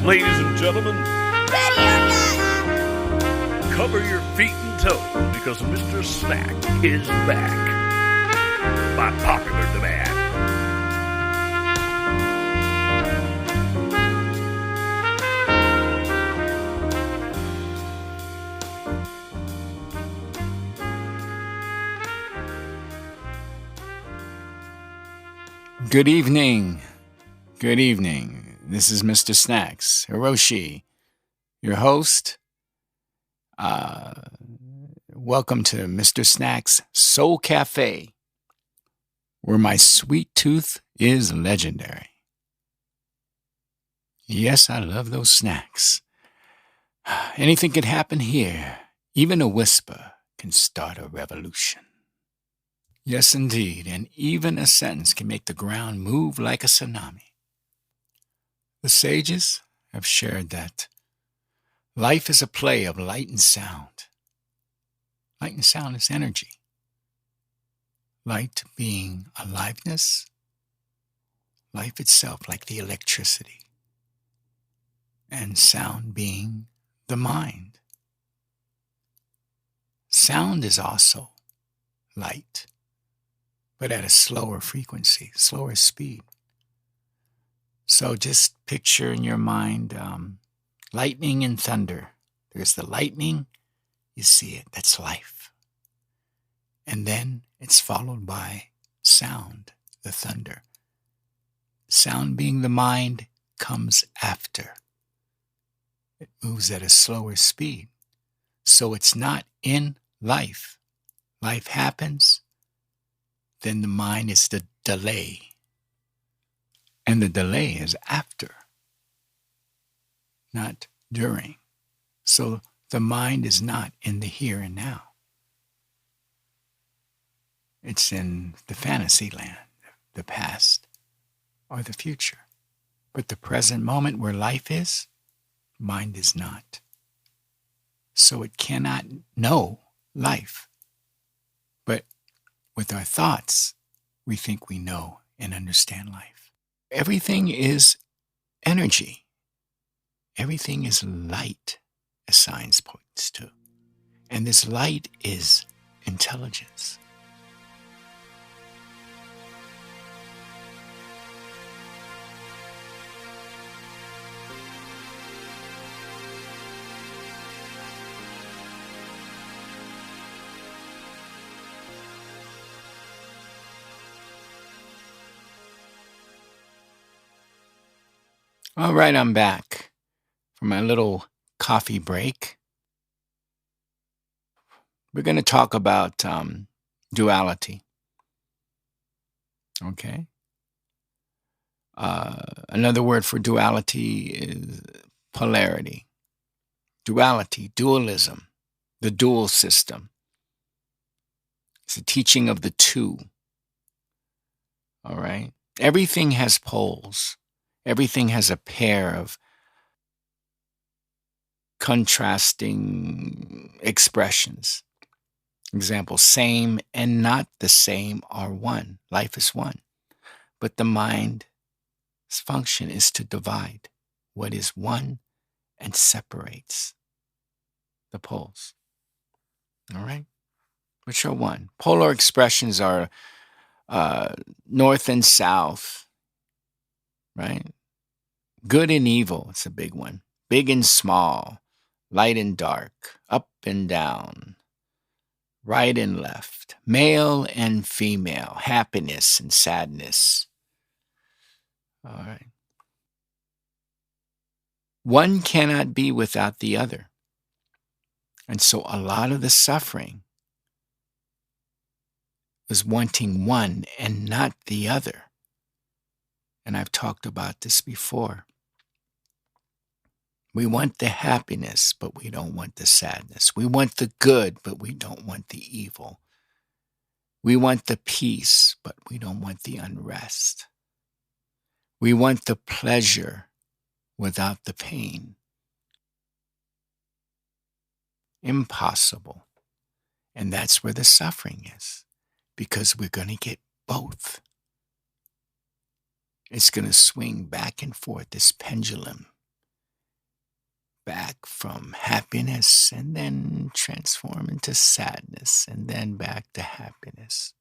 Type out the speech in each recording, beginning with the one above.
Ladies and gentlemen, Ready or not. cover your feet and toes because Mr. Snack is back by popular demand. Good evening. Good evening. This is Mr. Snacks, Hiroshi, your host. Welcome to Mr. Snacks Soul Cafe, where my sweet tooth is legendary. Yes, I love those snacks. Anything can happen here. Even a whisper can start a revolution. Yes, indeed, and even a sentence can make the ground move like a tsunami. The sages have shared that life is a play of light and sound. Light and sound is energy. Light being aliveness, life itself like the electricity, and sound being the mind. Sound is also light, but at a slower frequency, slower speed. So just picture in your mind lightning and thunder. There's the lightning, you see it, that's life. And then it's followed by sound, the thunder. Sound being the mind comes after. It moves at a slower speed. So it's not in life. Life happens, then the mind is the delay. And the delay is after, not during. So the mind is not in the here and now. It's in the fantasy land, the past, or the future. But the present moment where life is, mind is not. So it cannot know life. But with our thoughts, we think we know and understand life. Everything is energy. Everything is light, as science points to. And this light is intelligence. All right, I'm back for my little coffee break. We're going to talk about duality. Okay? Another word for duality is polarity. Duality, dualism, the dual system. It's the teaching of the two. All right? Everything has poles. Everything has a pair of contrasting expressions. Example, same and not the same are one. Life is one. But the mind's function is to divide what is one and separates the poles. All right? Which are one. Polar expressions are north and south, right? Good and evil, it's a big one. Big and small, light and dark, up and down, right and left, male and female, happiness and sadness. All right. One cannot be without the other. And so a lot of the suffering was wanting one and not the other. And I've talked about this before. We want the happiness, but we don't want the sadness. We want the good, but we don't want the evil. We want the peace, but we don't want the unrest. We want the pleasure without the pain. Impossible. And that's where the suffering is, because we're going to get both. It's going to swing back and forth, this pendulum. back from happiness and then transform into sadness and then back to happiness.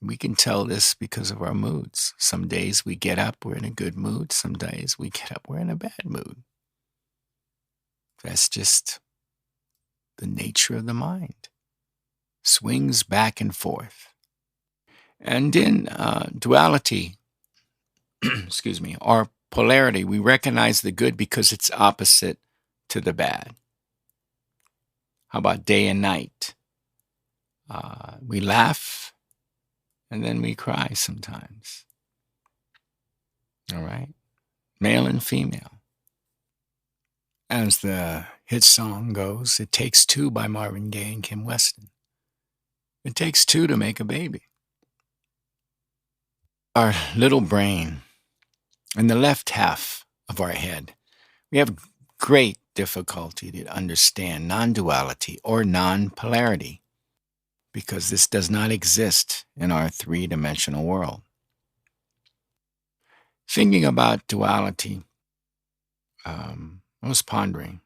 We can tell this because of our moods. Some days we get up, we're in a good mood. Some days we get up, we're in a bad mood. That's just the nature of the mind. Swings back and forth. And in duality, excuse me, or polarity, we recognize the good because it's opposite to the bad. How about day and night? We laugh and then we cry sometimes. All right? Male and female. As the hit song goes, It Takes Two by Marvin Gaye and Kim Weston. It takes two to make a baby. Our little brain, in the left half of our head, we have great difficulty to understand non-duality or non-polarity because this does not exist in our three-dimensional world. Thinking about duality, I was pondering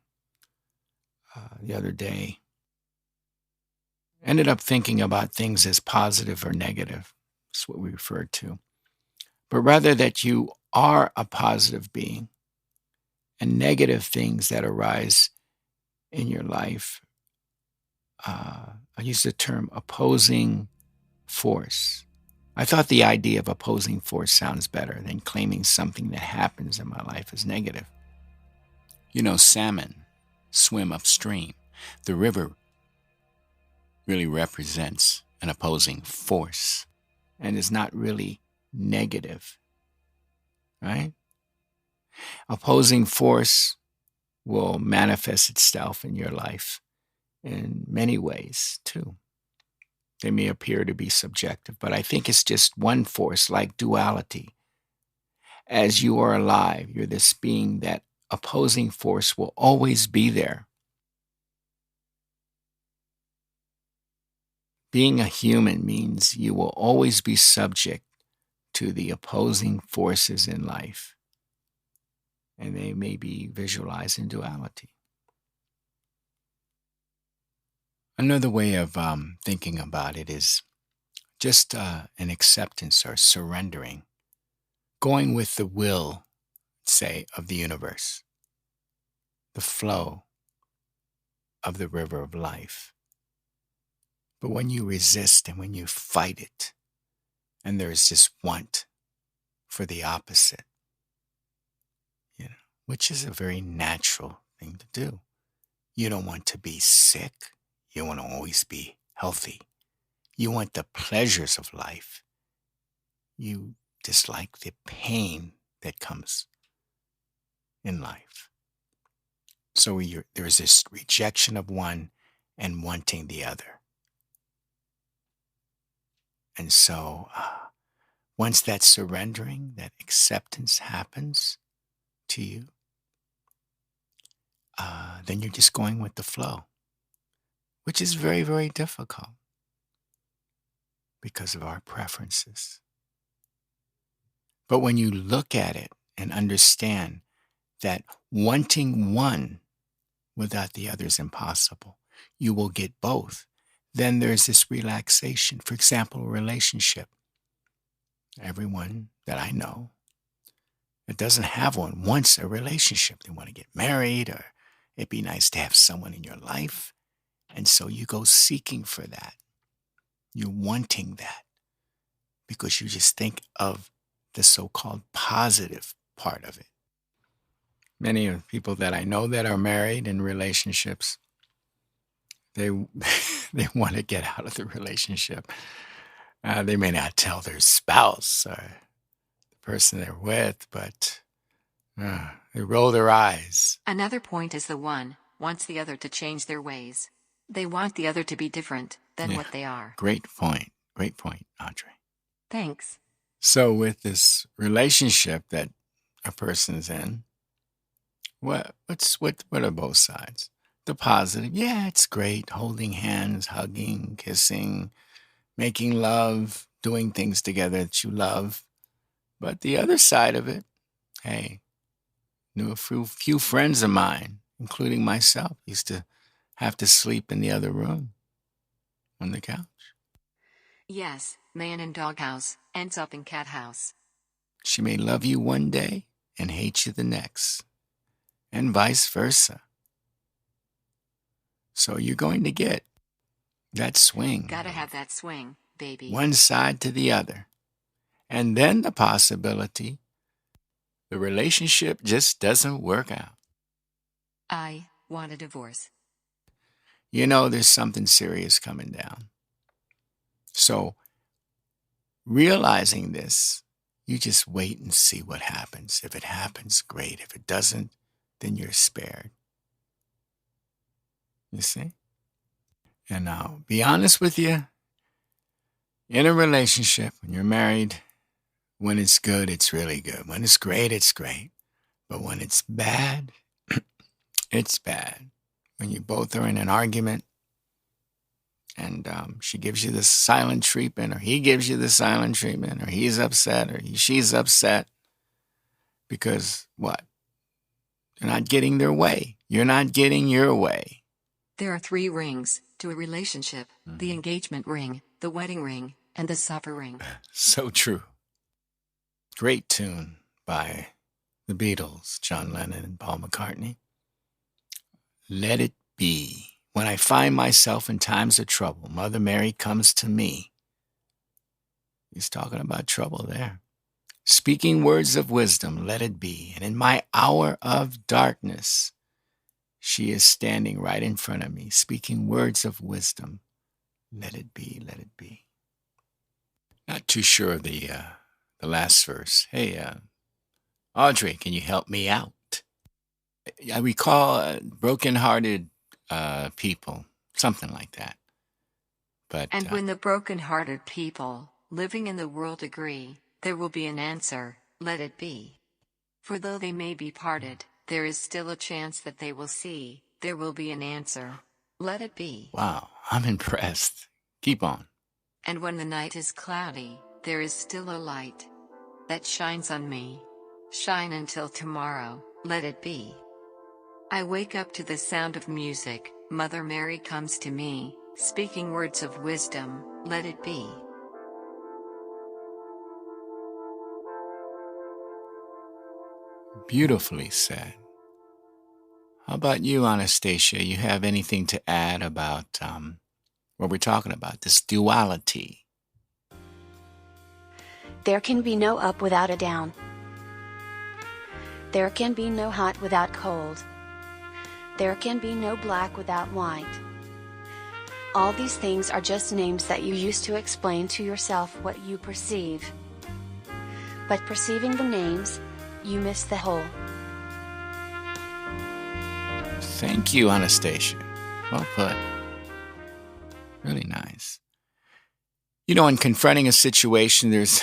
the other day. Ended up thinking about things as positive or negative. That's what we refer to. But rather that you are a positive being and negative things that arise in your life. I use the term opposing force. I thought the idea of opposing force sounds better than claiming something that happens in my life as negative. You know, salmon swim upstream. The river really represents an opposing force and is not really negative, right? Opposing force will manifest itself in your life in many ways too. They may appear to be subjective, but I think it's just one force, like duality. As you are alive, you're this being that opposing force will always be there. Being a human means you will always be subject to the opposing forces in life, and they may be visualized in duality. Another way of thinking about it is just an acceptance or surrendering, going with the will, say, of the universe, the flow of the river of life. But when you resist and when you fight it, and there is this want for the opposite, which is a very natural thing to do. You don't want to be sick. You want to always be healthy. You want the pleasures of life. You dislike the pain that comes in life. So there is this rejection of one and wanting the other. And so once that surrendering, that acceptance happens to you, then you're just going with the flow, which is very, very difficult because of our preferences. But when you look at it and understand that wanting one without the other is impossible, you will get both. Then there's this relaxation. For example, a relationship. Everyone that I know that doesn't have one wants a relationship. They want to get married, or it'd be nice to have someone in your life. And so you go seeking for that. You're wanting that because you just think of the so-called positive part of it. Many of the people that I know that are married in relationships, they want to get out of the relationship. They may not tell their spouse or the person they're with, but they roll their eyes. Another point is the one wants the other to change their ways. They want the other to be different than what they are. Great point. Great point, Audrey. Thanks. So with this relationship that a person's in, what are both sides? The positive, yeah, it's great. Holding hands, hugging, kissing, making love, doing things together that you love. But the other side of it, hey, Knew a few friends of mine, including myself, used to have to sleep in the other room on the couch. Yes, man in doghouse ends up in cat house. She may love you one day and hate you the next, and vice versa. So you're going to get that swing. Gotta have that swing, baby. One side to the other. And then the possibility the relationship just doesn't work out. I want a divorce. You know there's something serious coming down. So realizing this, you just wait and see what happens. If it happens, great. If it doesn't, then you're spared. You see? And I'll be honest with you, in a relationship, when you're married, when it's good, it's really good. When it's great, it's great. But when it's bad, it's bad. When you both are in an argument and she gives you the silent treatment, or he gives you the silent treatment, or he's upset, or she's upset because what? They're not getting their way. You're not getting your way. There are 3 rings to a relationship: the engagement ring, the wedding ring, and the supper ring. So true. Great tune by the Beatles, John Lennon and Paul McCartney. Let it be. When I find myself in times of trouble, Mother Mary comes to me. He's talking about trouble there. Speaking words of wisdom, let it be. And in my hour of darkness, she is standing right in front of me, speaking words of wisdom. Let it be, let it be. Not too sure of the last verse. Hey, Audrey, can you help me out? I recall broken-hearted people, something like that. But And when the broken-hearted people living in the world agree, there will be an answer, let it be. For though they may be parted, there is still a chance that they will see, there will be an answer, let it be. Wow, I'm impressed. Keep on. And when the night is cloudy, there is still a light that shines on me. Shine until tomorrow, let it be. I wake up to the sound of music, Mother Mary comes to me, speaking words of wisdom, let it be. Beautifully said. How about you, Anastasia? You have anything to add about what we're talking about, this duality? There can be no up without a down. There can be no hot without cold. There can be no black without white. All these things are just names that you use to explain to yourself what you perceive. But perceiving the names, you miss the whole. Thank you, Anastasia. Well put. Really nice. You know, in confronting a situation, there's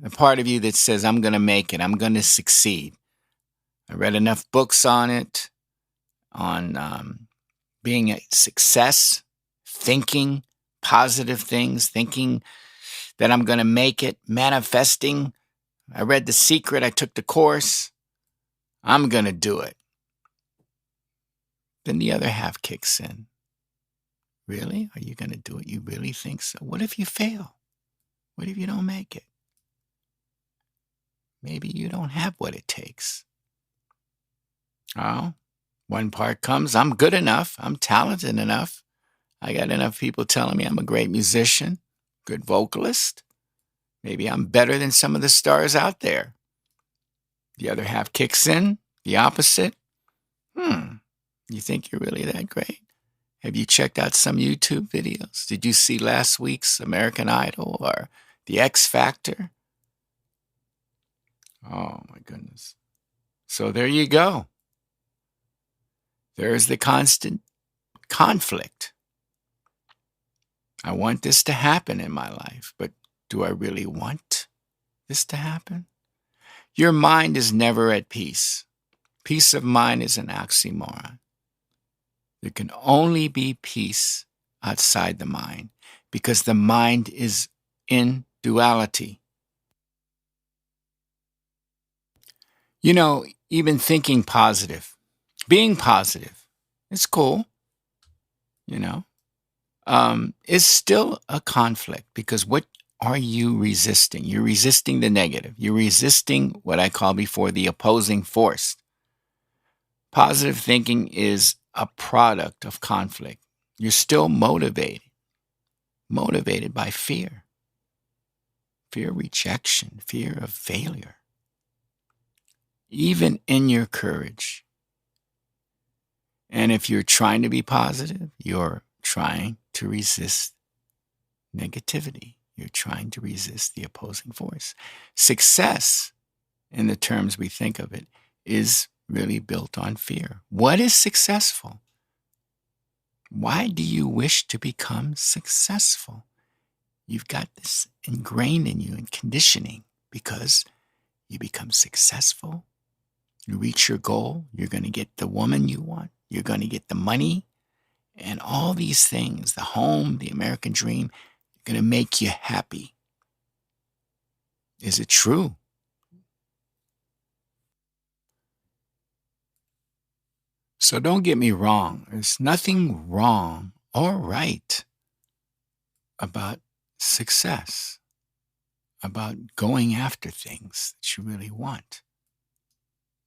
a part of you that says, I'm going to make it. I'm going to succeed. I read enough books on it, on being a success, thinking positive things, thinking that I'm going to make it, manifesting. I read The Secret. I took the course. I'm going to do it. Then the other half kicks in. Really? Are you going to do it? You really think so? What if you fail? What if you don't make it? Maybe you don't have what it takes. Oh, one part comes, I'm good enough. I'm talented enough. I got enough people telling me I'm a great musician, good vocalist. Maybe I'm better than some of the stars out there. The other half kicks in, the opposite. You think you're really that great? Have you checked out some YouTube videos? Did you see last week's American Idol or The X Factor? Oh, my goodness. So there you go. There's the constant conflict. I want this to happen in my life, but do I really want this to happen? Your mind is never at peace. Peace of mind is an oxymoron. There can only be peace outside the mind because the mind is in duality. You know, even thinking positive, being positive, it's cool, you know, is still a conflict because what are you resisting? You're resisting the negative. You're resisting what I call before the opposing force. Positive thinking is a product of conflict. You're still motivated by fear of rejection, fear of failure. Even in your courage. And if you're trying to be positive, you're trying to resist negativity. You're trying to resist the opposing force. Success, in the terms we think of it, is really built on fear. What is successful? Why do you wish to become successful? You've got this ingrained in you in conditioning because you become successful. You reach your goal, you're going to get the woman you want, you're going to get the money, and all these things, the home, the American dream, going to make you happy. Is it true? So don't get me wrong. There's nothing wrong or right about success, about going after things that you really want.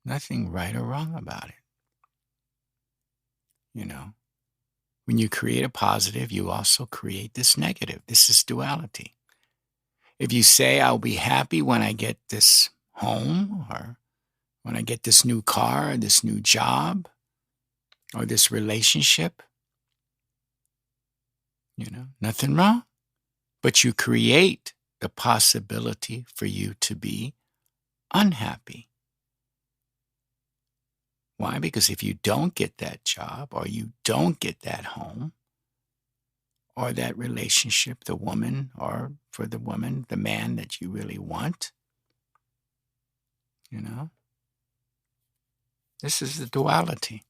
Nothing right or wrong about it. You know, when you create a positive, you also create this negative. This is duality. If you say, I'll be happy when I get this home, or when I get this new car, or this new job, or this relationship, you know, nothing wrong. But you create the possibility for you to be unhappy. Why? Because if you don't get that job, or you don't get that home, or that relationship, the woman, or for the woman, the man that you really want, you know, this is the duality.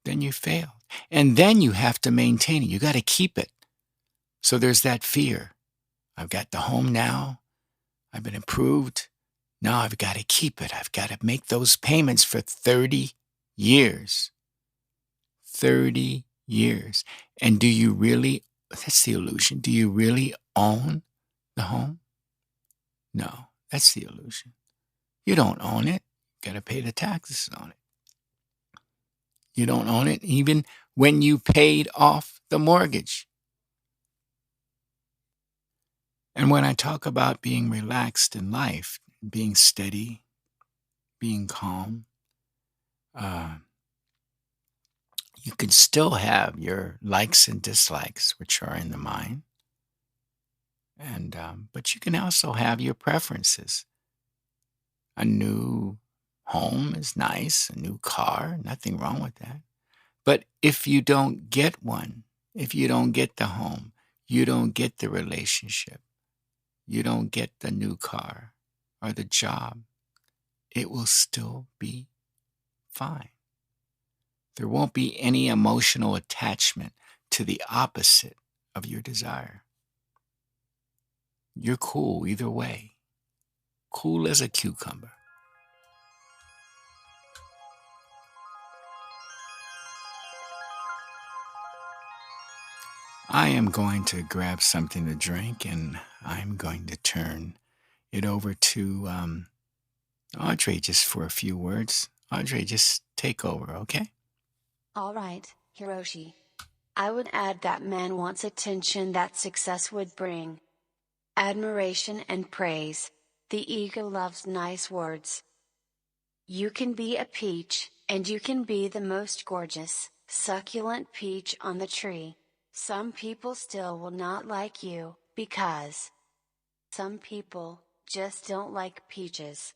Then you fail. And then you have to maintain it. You got to keep it. So there's that fear. I've got the home now. I've been approved. Now I've got to keep it. I've got to make those payments for 30 years. 30 years. And do you really, that's the illusion, do you really own the home? No, that's the illusion. You don't own it. You got to pay the taxes on it. You don't own it even when you paid off the mortgage. And when I talk about being relaxed in life, being steady, being calm, you can still have your likes and dislikes, which are in the mind. And but you can also have your preferences. A new home is nice, a new car, nothing wrong with that. But if you don't get one, if you don't get the home, you don't get the relationship, you don't get the new car or the job, it will still be fine. There won't be any emotional attachment to the opposite of your desire. You're cool either way. Cool as a cucumber. I am going to grab something to drink, and I'm going to turn it over to Audrey just for a few words. Audrey, just take over, okay? All right, Hiroshi. I would add that man wants attention that success would bring. Admiration and praise. The ego loves nice words. You can be a peach, and you can be the most gorgeous, succulent peach on the tree. Some people still will not like you, because some people just don't like peaches.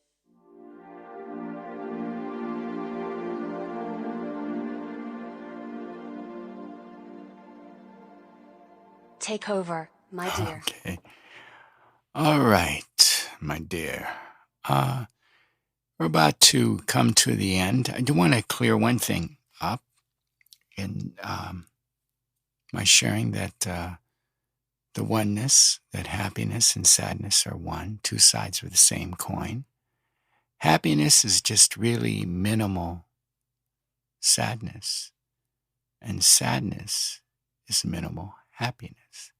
Take over, my dear. Okay. All right, my dear. We're about to come to the end. I do want to clear one thing up in my sharing that the oneness, that happiness and sadness are one, two sides of the same coin. Happiness is just really minimal sadness. And sadness is minimal happiness.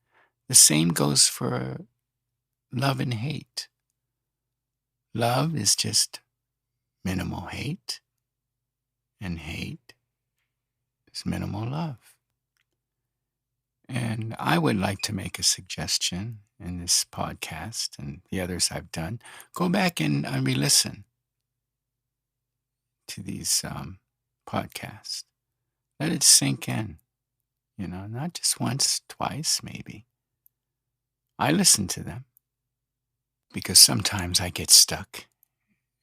The same goes for love and hate. Love is just minimal hate, and hate is minimal love. And I would like to make a suggestion in this podcast and the others I've done. Go back and re-listen to these podcasts. Let it sink in, not just once, twice, maybe. I listen to them because sometimes I get stuck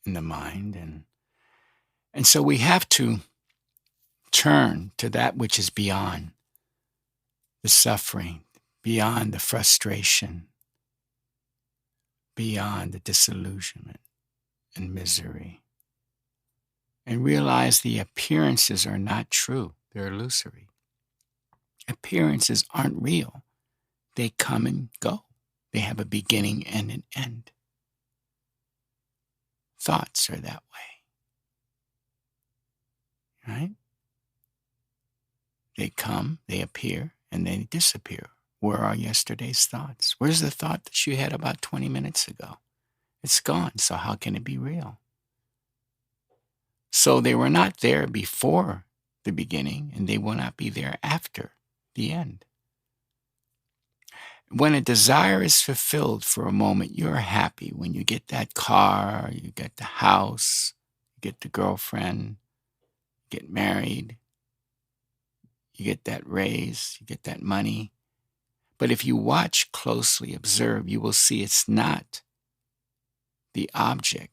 in the mind. And so we have to turn to that which is beyond the suffering, beyond the frustration, beyond the disillusionment and misery, and realize the appearances are not true. They're illusory. Appearances aren't real. They come and go. They have a beginning and an end. Thoughts are that way. Right? They come, they appear, and they disappear. Where are yesterday's thoughts? Where's the thought that you had about 20 minutes ago? It's gone, so how can it be real? So they were not there before the beginning, and they will not be there after the end. When a desire is fulfilled for a moment, you're happy. When you get that car, you get the house, you get the girlfriend, you get married, you get that raise, you get that money. But if you watch closely, observe, you will see it's not the object,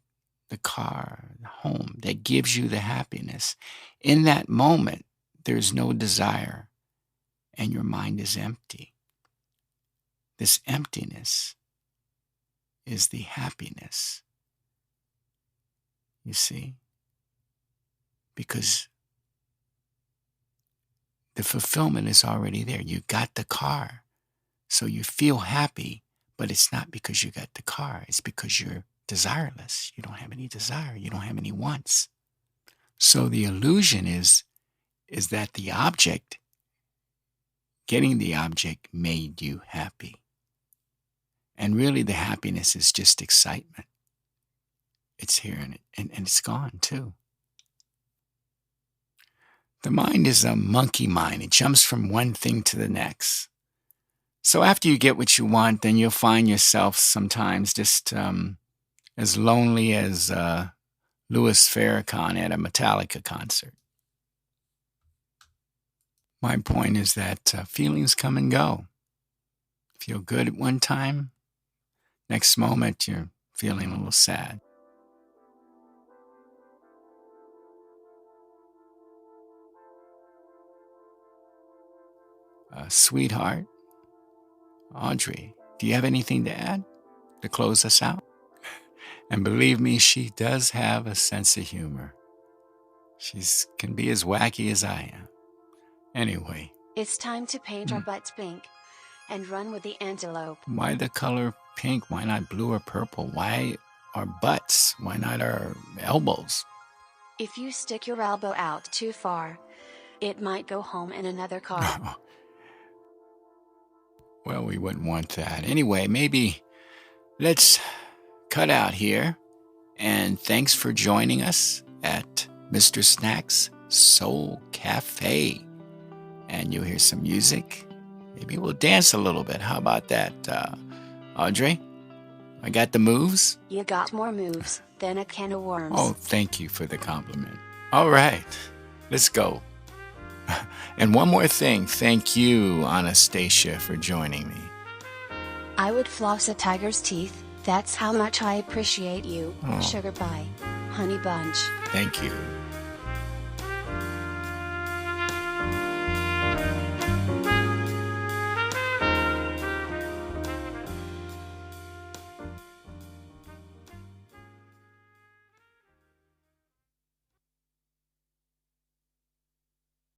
the car, the home that gives you the happiness. In that moment, there's no desire and your mind is empty. This emptiness is the happiness. You see? Because the fulfillment is already there. You got the car. So you feel happy, but it's not because you got the car. It's because you're desireless. You don't have any desire. You don't have any wants. So the illusion is that the object, getting the object made you happy. And really the happiness is just excitement. It's here and it's gone too. The mind is a monkey mind. It jumps from one thing to the next. So after you get what you want, then you'll find yourself sometimes just as lonely as Louis Farrakhan at a Metallica concert. My point is that feelings come and go. Feel good at one time, next moment you're feeling a little sad. Sweetheart, Audrey, do you have anything to add to close us out? And believe me, she does have a sense of humor. She can be as wacky as I am. Anyway. It's time to paint our butts pink and run with the antelope. Why the color pink? Why not blue or purple? Why our butts? Why not our elbows? If you stick your elbow out too far, it might go home in another car. Well, we wouldn't want that. Anyway, maybe let's cut out here. And thanks for joining us at MR.SNACKS Soul Cafe. And you'll hear some music. Maybe we'll dance a little bit. How about that, Audrey? I got the moves? You got more moves than a can of worms. Oh, thank you for the compliment. All right, let's go. And one more thing. Thank you, Anastasia, for joining me. I would floss a tiger's teeth. That's how much I appreciate you. Oh. Sugar pie, honey bunch. Thank you.